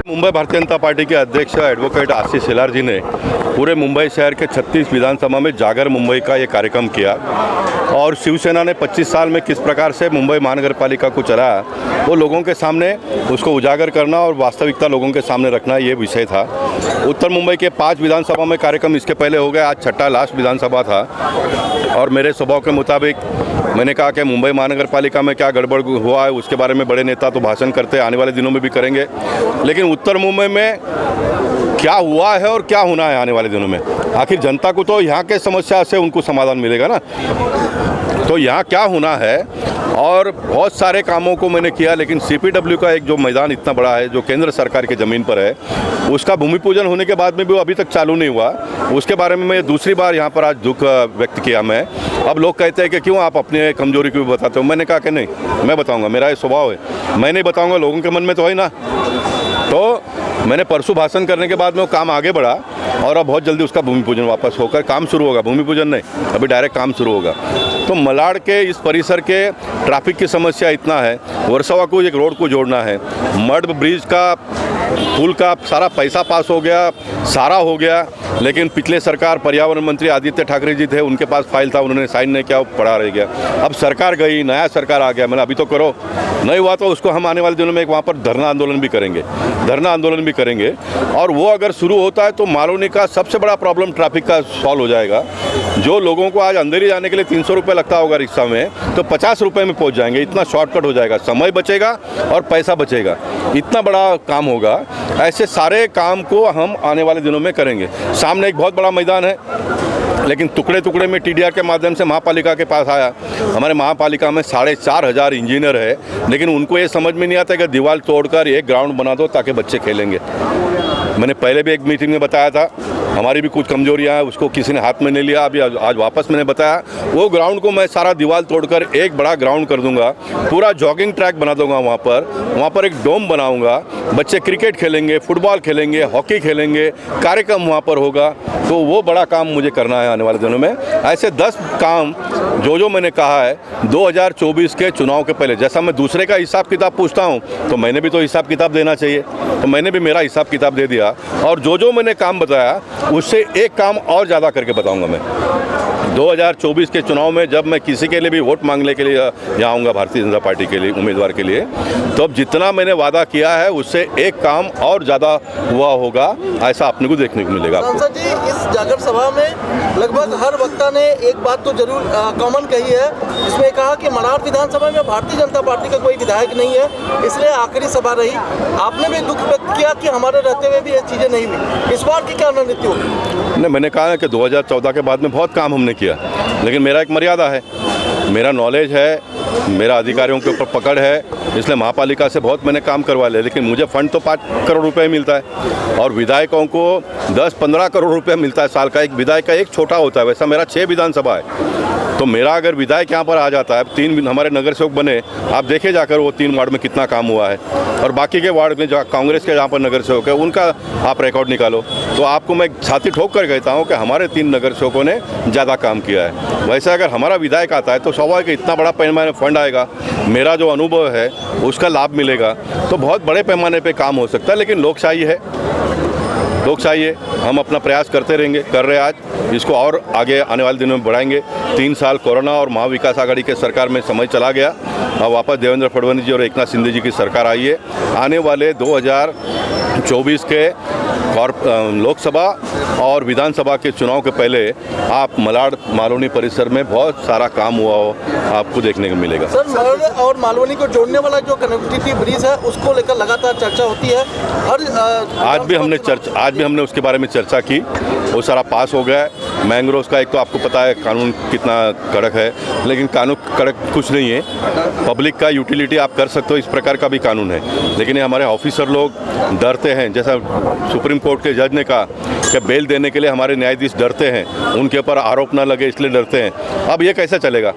Mumbai Bharatiya Janata party के अध्यक्ष advocate Ashish Shelar जी ने पूरे मुंबई शहर के 36 विधानसभा में जागर मुंबई का ये कार्यक्रम किया और शिवसेना ने 25 साल में किस प्रकार से मुंबई महानगर पालिका को चलाया वो लोगों के सामने उसको उजागर करना और वास्तविकता लोगों के सामने रखना ये विषय था। उत्तर मुंबई के 5 विधानसभा में कार्यक्रम इसके पहले हो गया, आज छठा लास्ट विधानसभा था और मेरे स्वभाव के मुताबिक मैंने कहा कि मुंबई महानगर पालिका में क्या गड़बड़ हुआ है उसके बारे में बड़े नेता तो भाषण करते आने वाले दिनों में भी करेंगे, लेकिन उत्तर मुंबई में क्या हुआ है और क्या होना है आने वाले दिनों में, आखिर जनता को तो यहाँ के समस्या से उनको समाधान मिलेगा ना। तो यहाँ क्या होना है और बहुत सारे कामों को मैंने किया, लेकिन सीपीडब्ल्यू का एक जो मैदान इतना बड़ा है जो केंद्र सरकार की ज़मीन पर है उसका भूमि पूजन होने के बाद में भी वो अभी तक चालू नहीं हुआ, उसके बारे में मैं दूसरी बार यहाँ पर आज दुख व्यक्त किया। मैं अब लोग कहते हैं कि क्यों आप अपने कमजोरी क्यों बताते हो, मैंने कहा कि नहीं मैं बताऊँगा, मेरा ये स्वभाव है, मैं नहीं बताऊँगा, लोगों के मन में तो है ना। तो मैंने परसों भाषण करने के बाद में वो काम आगे बढ़ा और अब बहुत जल्दी उसका भूमि पूजन वापस होकर काम शुरू होगा, भूमि पूजन नहीं अभी डायरेक्ट काम शुरू होगा। तो मलाड के इस परिसर के ट्रैफिक की समस्या इतना है, वर्सोवा को एक रोड को जोड़ना है, मड ब्रिज का पुल का सारा पैसा पास हो गया, सारा हो गया, लेकिन पिछले सरकार पर्यावरण मंत्री आदित्य ठाकरे जी थे, उनके पास फाइल था, उन्होंने साइन नहीं किया, पड़ा रह गया। अब सरकार गई, नया सरकार आ गया, मैंने अभी तो करो, नहीं हुआ तो उसको हम आने वाले दिनों में एक वहाँ पर धरना आंदोलन भी करेंगे और वो अगर शुरू होता है तो मालूनी का सबसे बड़ा प्रॉब्लम ट्रैफिक का सॉल्व हो जाएगा। जो लोगों को आज अंदर ही जाने के लिए 300 रुपये लगता होगा रिक्शा में, तो 50 रुपये में पहुँच जाएंगे, इतना शॉर्टकट हो जाएगा, समय बचेगा और पैसा बचेगा, इतना बड़ा काम होगा। ऐसे सारे काम को हम आने वाले दिनों में करेंगे। सामने एक बहुत बड़ा मैदान है, लेकिन टुकड़े टुकड़े में टीडीआर के माध्यम से महापालिका के पास आया। हमारे महापालिका में 4,500 इंजीनियर है, लेकिन उनको ये समझ में नहीं आता कि दीवार तोड़कर एक ग्राउंड बना दो ताकि बच्चे खेलेंगे। मैंने पहले भी एक मीटिंग में बताया था, हमारी भी कुछ कमजोरियां हैं, उसको किसी ने हाथ में नहीं लिया। अभी आज वापस मैंने बताया वो ग्राउंड को मैं सारा दीवार तोड़कर एक बड़ा ग्राउंड कर दूंगा, पूरा जॉगिंग ट्रैक बना दूंगा, वहाँ पर एक डोम बनाऊंगा, बच्चे क्रिकेट खेलेंगे, फुटबॉल खेलेंगे, हॉकी खेलेंगे, कार्यक्रम वहाँ पर होगा। तो वो बड़ा काम मुझे करना है आने वाले दिनों में। ऐसे 10 काम जो मैंने कहा है 2024 के चुनाव के पहले, जैसा मैं दूसरे का हिसाब किताब पूछता हूँ तो मैंने भी तो हिसाब किताब देना चाहिए, तो मैंने भी मेरा हिसाब किताब दे दिया और जो मैंने काम बताया उससे एक काम और ज़्यादा करके बताऊंगा मैं 2024 के चुनाव में। जब मैं किसी के लिए भी वोट मांगने के लिए यहाँ आऊँगा भारतीय जनता पार्टी के लिए उम्मीदवार के लिए, तो अब जितना मैंने वादा किया है उससे एक काम और ज़्यादा हुआ होगा, ऐसा अपने को देखने को मिलेगा। सांसद जी, इस जागर सभा में लगभग हर वक्ता ने एक बात तो जरूर कॉमन कही है, इसमें कहा कि मलाड विधानसभा में भारतीय जनता पार्टी का कोई विधायक नहीं है, इसलिए आखिरी सभा रही। आपने भी दुख व्यक्त किया कि हमारे रहते हुए भी ये चीज़ें नहीं हुई, इस बार की क्या रणनीति होगी? नहीं, मैंने कहा है कि 2014 के बाद में बहुत काम हमने किया, लेकिन मेरा एक मर्यादा है, मेरा नॉलेज है, मेरा अधिकारियों के ऊपर पकड़ है, इसलिए महापालिका से बहुत मैंने काम करवा लिया, लेकिन मुझे फंड तो 5 करोड़ रुपए मिलता है और विधायकों को 10-15 करोड़ रुपए मिलता है साल का। एक विधायक का एक छोटा होता है, वैसा मेरा 6 विधानसभा है। तो मेरा अगर विधायक यहाँ पर आ जाता है, 3 हमारे नगर सेवक बने, आप देखे जाकर वो 3 वार्ड में कितना काम हुआ है और बाकी के वार्ड में जो कांग्रेस के जहाँ पर नगर सेवक है उनका आप रिकॉर्ड निकालो, तो आपको मैं छाती ठोक कर कहता हूँ कि हमारे 3 नगर सेवकों ने ज़्यादा काम किया है। वैसे अगर हमारा विधायक आता है तो स्वाभाविक इतना बड़ा पैमाने फंड आएगा, मेरा जो अनुभव है उसका लाभ मिलेगा, तो बहुत बड़े पैमाने पर काम हो सकता है। लेकिन लोकशाही है, हम अपना प्रयास करते रहेंगे, कर रहे आज, इसको और आगे आने वाले दिनों में बढ़ाएंगे। 3 साल कोरोना और महाविकास आघाड़ी के सरकार में समय चला गया, अब वापस देवेंद्र फडणवीस जी और एकनाथ शिंदे जी की सरकार आई है। आने वाले 2024 के लोकसभा और विधानसभा के चुनाव के पहले आप मलाड मालवनी परिसर में बहुत सारा काम हुआ हो आपको देखने को मिलेगा। सर, मलाड और मालवनी को जोड़ने वाला जो कनेक्टिविटी ब्रिज है उसको लेकर लगातार चर्चा होती है। भी हमने उसके बारे में चर्चा की, वो सारा पास हो गया है। मैंग्रोव्स का एक तो आपको पता है कानून कितना कड़क है, लेकिन कानून कड़क कुछ नहीं है। पब्लिक का यूटिलिटी आप कर सकते हो, इस प्रकार का भी कानून है। लेकिन ये हमारे ऑफिसर लोग डरते हैं, जैसा सुप्रीम कोर्ट के जज ने कहा कि बेल देने के लिए हमारे न्यायाधीश डरते हैं, उनके ऊपर आरोप ना लगे इसलिए डरते हैं। अब ये कैसे चलेगा,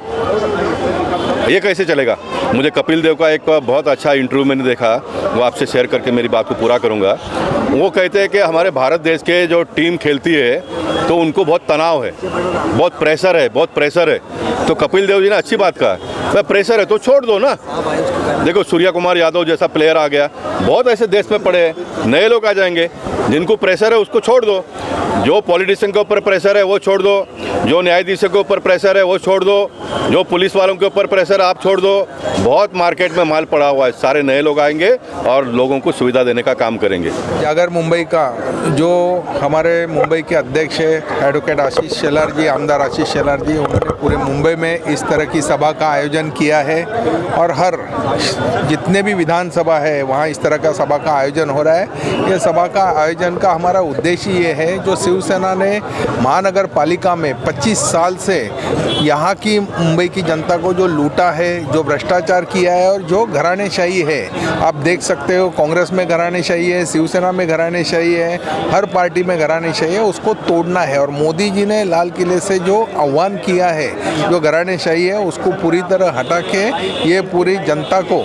ये कैसे चलेगा? मुझे कपिल देव का एक बहुत अच्छा इंटरव्यू मैंने देखा, वो आपसे शेयर करके मेरी बात को पूरा करूंगा। वो कहते हैं कि हमारे भारत देश के जो टीम खेलती है तो उनको बहुत तनाव है, बहुत प्रेशर है, बहुत प्रेशर है। तो कपिल देव जी ने अच्छी बात कहा, भाई प्रेशर है तो छोड़ दो ना। देखो सूर्य कुमार यादव जैसा प्लेयर आ गया, बहुत ऐसे देश में पड़े हैं, नए लोग आ जाएंगे। जिनको प्रेशर है उसको छोड़ दो, जो पॉलिटिशियन के ऊपर प्रेशर है वो छोड़ दो, जो न्यायाधीशों के ऊपर प्रेशर है वो छोड़ दो, जो पुलिस वालों के ऊपर प्रेशर है आप छोड़ दो। बहुत मार्केट में माल पड़ा हुआ है, सारे नए लोग आएंगे और लोगों को सुविधा देने का काम करेंगे। जागर मुंबई का जो हमारे मुंबई के अध्यक्ष है एडवोकेट आशीष शेलार जी, आमदार आशीष शेलार जी, उन्होंने पूरे मुंबई में इस तरह की सभा का आयोजन किया है और हर जितने भी विधानसभा है वहाँ इस तरह का सभा का आयोजन हो रहा है। ये सभा का आयोजन का हमारा उद्देश्य ये है, जो शिवसेना ने महानगर पालिका में 25 साल से यहाँ की मुंबई की जनता को जो लूटा है, जो भ्रष्टाचार किया है और जो घरानेशाही है, आप देख सकते हो कांग्रेस में घरानेशाही है, शिवसेना में घरानेशाही है, हर पार्टी में घरानेशाही है, उसको तोड़ना है। और मोदी जी ने लाल किले से जो आह्वान किया है, जो घरानेशाही है उसको पूरी तरह हटा के ये पूरी जनता को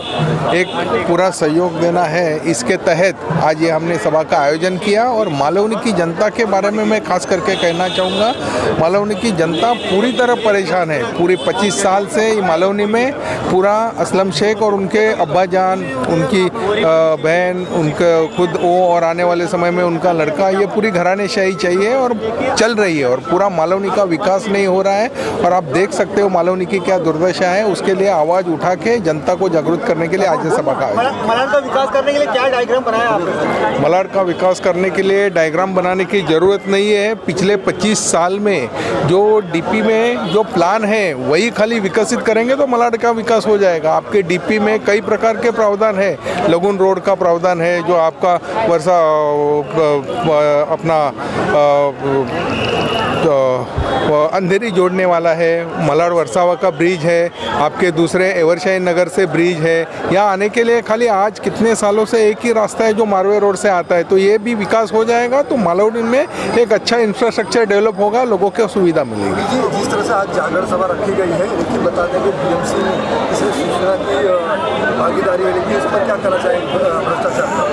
एक पूरा सहयोग देना है। इसके तहत आज ये हमने सभा का आयोजन किया और मालवनी की जनता के बारे में मैं खास करके कहना चाहूँगा, मालवनी की जनता पूरी तरह परेशान है। पूरी 25 साल से मालवनी में पूरा असलम शेख और उनके अब्बा जान, उनकी बहन, उनका खुद वो और आने वाले समय में उनका लड़का, ये पूरी घरानेशाही चाहिए और चल रही है और पूरा मालवनी का विकास नहीं हो रहा है। और आप देख सकते हो मालवनी की क्या दुर्दशा है, उसके लिए आवाज़ उठा के जनता को जागरूक करने के लिए आज ये सभा का मलाड का विकास करने के लिए क्या डायग्राम बनाया आपने? मलाड का विकास करने के लिए डायग्राम बनाने की ज़रूरत नहीं है। पिछले 25 साल में जो डीपी में जो प्लान है वही खाली विकसित करेंगे तो मलाड का विकास हो जाएगा। आपके डीपी में कई प्रकार के प्रावधान है, लगुन रोड का प्रावधान है, जो आपका वर्षा अपना अंधेरी जोड़ने वाला है, मलाड वर्सावा का ब्रिज है, आपके दूसरे एवरशाही नगर से ब्रिज है। यहाँ आने के लिए खाली आज कितने सालों से एक ही रास्ता है जो मारवे रोड से आता है, तो ये भी विकास हो जाएगा तो मालवनी में एक अच्छा इंफ्रास्ट्रक्चर डेवलप होगा, लोगों को सुविधा मिलेगी। जिस तरह से आज जागर सभा रखी गई है, लेकिन बता दें कि बीएमसी इसे शिवसेना की भागीदारी है, लेकिन इस पर क्या करना चाहिए भ्रष्टाचार?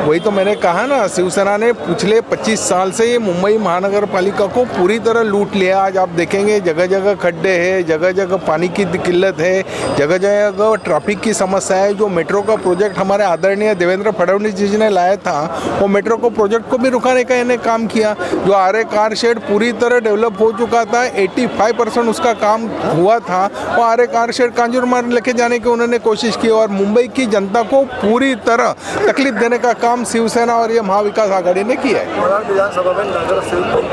वही तो मैंने कहा ना, शिवसेना ने पिछले 25 साल से ये मुंबई महानगर पालिका को पूरी तरह लूट लिया। आज आप देखेंगे जगह जगह खड्डे हैं, जगह जगह पानी की किल्लत है, जगह जगह ट्रैफिक की समस्या है। जो मेट्रो का प्रोजेक्ट हमारे आदरणीय देवेंद्र फडणवीस जी ने लाया था, वो मेट्रो को प्रोजेक्ट को भी रुकाने का इन्हें काम किया। जो आर्य कार शेड पूरी तरह डेवलप हो चुका था, 85% उसका काम हुआ था, वो आर्य कार शेड कांजूरमार्ग लेके जाने की उन्होंने कोशिश की और मुंबई की जनता को पूरी तरह तकलीफ देने का काम शिवसेना और ये महाविकास आघाड़ी ने किया है। विधानसभा में नगर सेवक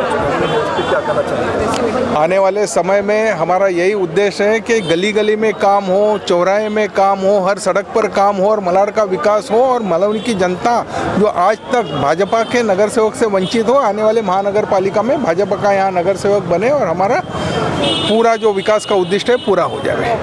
क्या करना चाहिए? आने वाले समय में हमारा यही उद्देश्य है कि गली गली में काम हो, चौराहे में काम हो, हर सड़क पर काम हो और मलाड का विकास हो और मालवनी की जनता जो आज तक भाजपा के नगर सेवक से वंचित हो, आने वाले महानगर पालिका में भाजपा का यहाँ नगर सेवक बने और हमारा पूरा जो विकास का उद्देश्य है पूरा हो जाए।